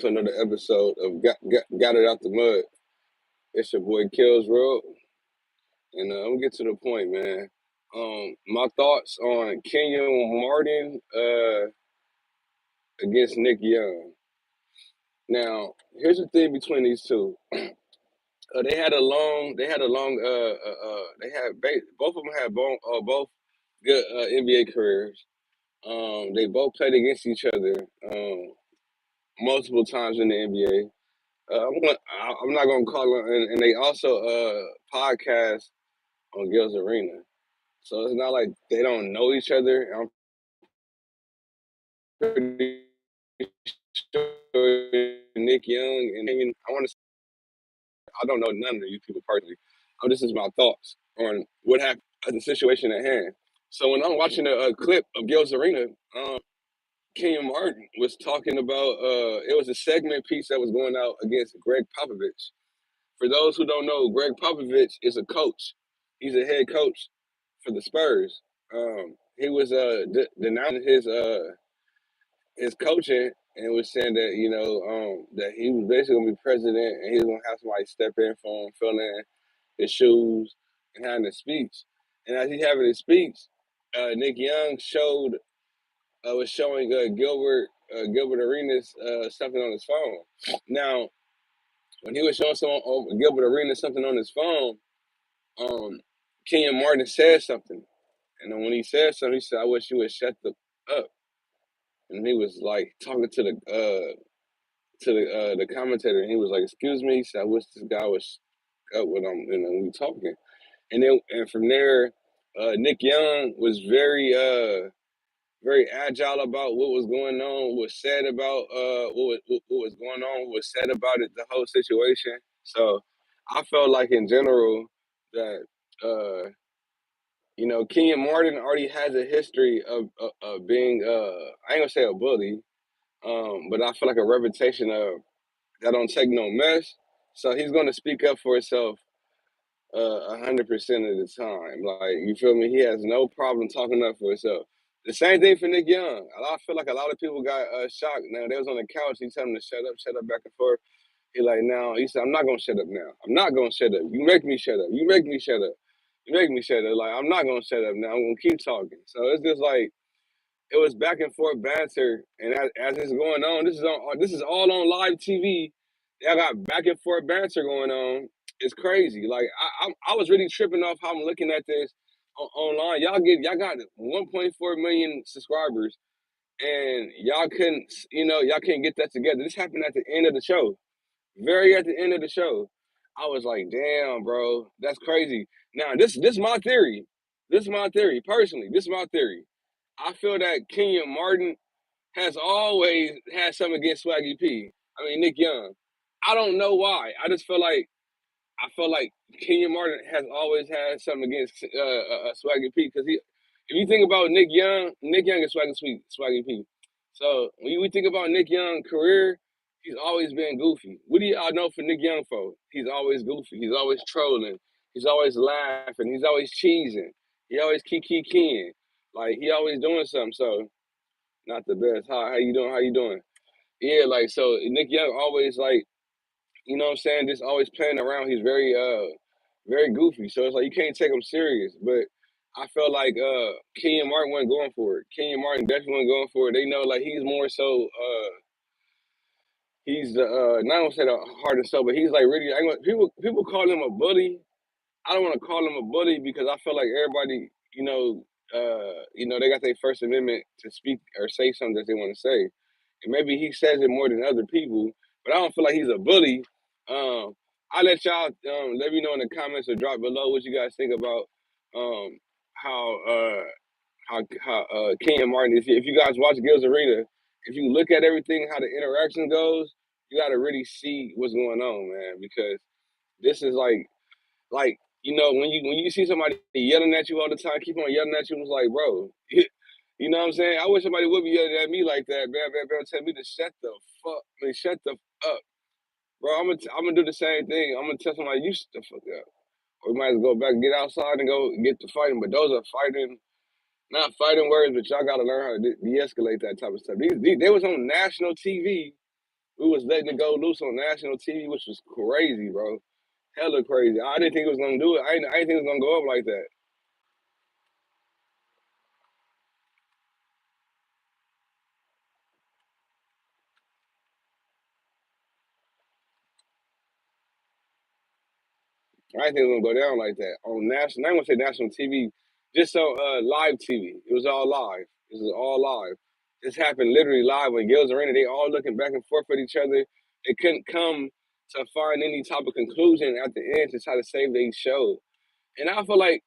to another episode of Got It Out the Mud. It's your boy Kills Road, and I'm gonna get to the point, man. My thoughts on Kenyon Martin against Nick Young. Now, here's the thing between these two. They had a long. They had both of them had both good NBA careers. They both played against each other multiple times in the NBA. I'm not gonna call them, and they also podcast on Gill's Arena, so it's not like they don't know each other. I'm pretty sure Nick Young and I want to. I don't know none of you people personally. This is my thoughts on what happened at the situation at hand. So when I'm watching a clip of Gill's Arena, Kenyon Martin was talking about. It was a segment piece that was going out against Gregg Popovich. For those who don't know, Gregg Popovich is a coach. He's a head coach for the Spurs. He was denouncing his coaching and was saying that that he was basically gonna be president and he was gonna have somebody step in for him, fill in his shoes, and having a speech. And as he's having his speech, Nick Young was showing Gilbert Arenas something on his phone. Now, when he was showing Gilbert Arenas something on his phone, Kenyon Martin said something, and then when he said something, he said, "I wish you would shut up." And he was like talking to the commentator, and he was like, "Excuse me," he said, "I wish this guy was up when we talking." And from there, Nick Young was very agile about what was going on, what was said about what was going on, what was said about it, the whole situation. So I felt like in general that Kenyon Martin already has a history of being I ain't gonna say a bully, but I feel like a reputation of that don't take no mess. So he's gonna speak up for himself 100% of the time. Like, you feel me? He has no problem talking up for himself. The same thing for Nick Young. I feel like a lot of people got shocked. Now they was on the couch. He told him to shut up, back and forth. He like, now he said, "I'm not gonna shut up now. I'm not gonna shut up. You make me shut up. You make me shut up. You make me shut up. Like, I'm not gonna shut up now. I'm gonna keep talking." So it's just like it was back and forth banter, and as it's going on, this is all on live TV. Y'all got back and forth banter going on. It's crazy. Like I was really tripping off how I'm looking at this online. Y'all got 1.4 million subscribers, and y'all couldn't get that together. This happened at the end of the show, very at the end of the show. I was like, damn, bro, that's crazy. Now this my theory. This is my theory personally. This is my theory. I feel that Kenyon Martin has always had something against Swaggy P. I mean Nick Young. I don't know why. I feel like Kenyon Martin has always had something against Swaggy P because if you think about Nick Young is Swaggy P. So when we think about Nick Young's career, he's always been goofy. What do y'all know for Nick Young for? He's always goofy. He's always trolling. He's always laughing. He's always cheesing. He always keying. Like he always doing something. So not the best. How you doing? How you doing? Yeah, like so Nick Young always like, you know what I'm saying, just always playing around. He's very goofy. So it's like you can't take him serious. But I felt like Kenyon Martin wasn't going for it. Kenyon Martin definitely wasn't going for it. They know like he's more so he's not gonna say the heart and soul, but he's like really people call him a bully. I don't want to call him a bully because I feel like everybody, they got their First Amendment to speak or say something that they want to say. And maybe he says it more than other people, but I don't feel like he's a bully. I'll let y'all let me know in the comments or drop below what you guys think about um, how Kenyon Martin is. If you guys watch Gill's Arena, if you look at everything, how the interaction goes, you got to really see what's going on, man, because this is like when you see somebody yelling at you all the time, keep on yelling at you, it's like, bro, you know what I'm saying? I wish somebody would be yelling at me like that, man, tell me to shut the up, bro. I'm gonna do the same thing. I'm gonna tell somebody you shut the fuck up, or we might as well go back and get outside and go get to fighting. But those are not fighting words, but y'all gotta learn how to de-escalate that type of stuff. They was on national TV we was letting it go loose on national TV, which was crazy, bro. Hella crazy. I didn't think it was gonna do it. I didn't think it was gonna go up like that. I didn't think it was gonna go down like that on national. I ain't gonna say national TV, just on live TV. It was all live. This is all live. This happened literally live when Gill Arena. They all looking back and forth at each other. They couldn't come to find any type of conclusion at the end to try to save their show. And I feel like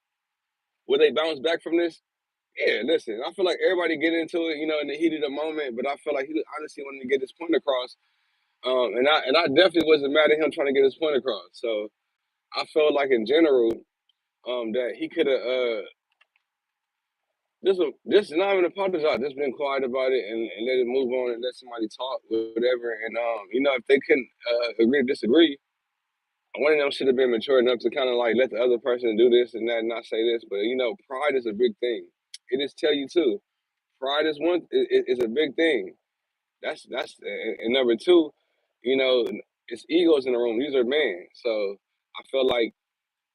will they bounce back from this? Yeah, listen. I feel like everybody get into it, in the heat of the moment. But I feel like he honestly wanted to get his point across. And I definitely wasn't mad at him trying to get his point across. So I felt like in general, that he could have just not even apologize, just been quiet about it and let it move on and let somebody talk, whatever. And if they couldn't agree to disagree, one of them should have been mature enough to kind of like let the other person do this and that and not say this. But pride is a big thing. It just tell you too. Pride is a big thing. That's and number two, you know, it's egos in the room. These are men. So I feel like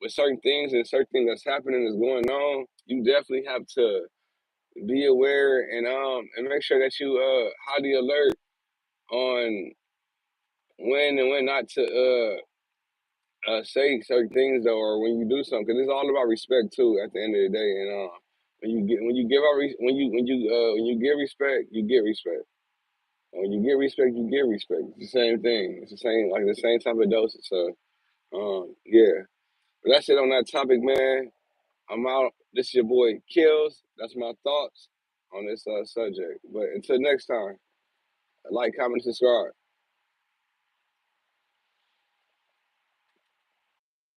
with certain things and certain things that's happening is going on, you definitely have to be aware and make sure that you highly alert on when and when not to say certain things though, or when you do something, because it's all about respect too. At the end of the day, and when you give out when you give respect, you get respect. When you get respect, you get respect. It's the same thing. It's the same type of dosage. So yeah. But that's it on that topic, man. I'm out. This is your boy Kills. That's my thoughts on this subject. But until next time, like, comment, subscribe.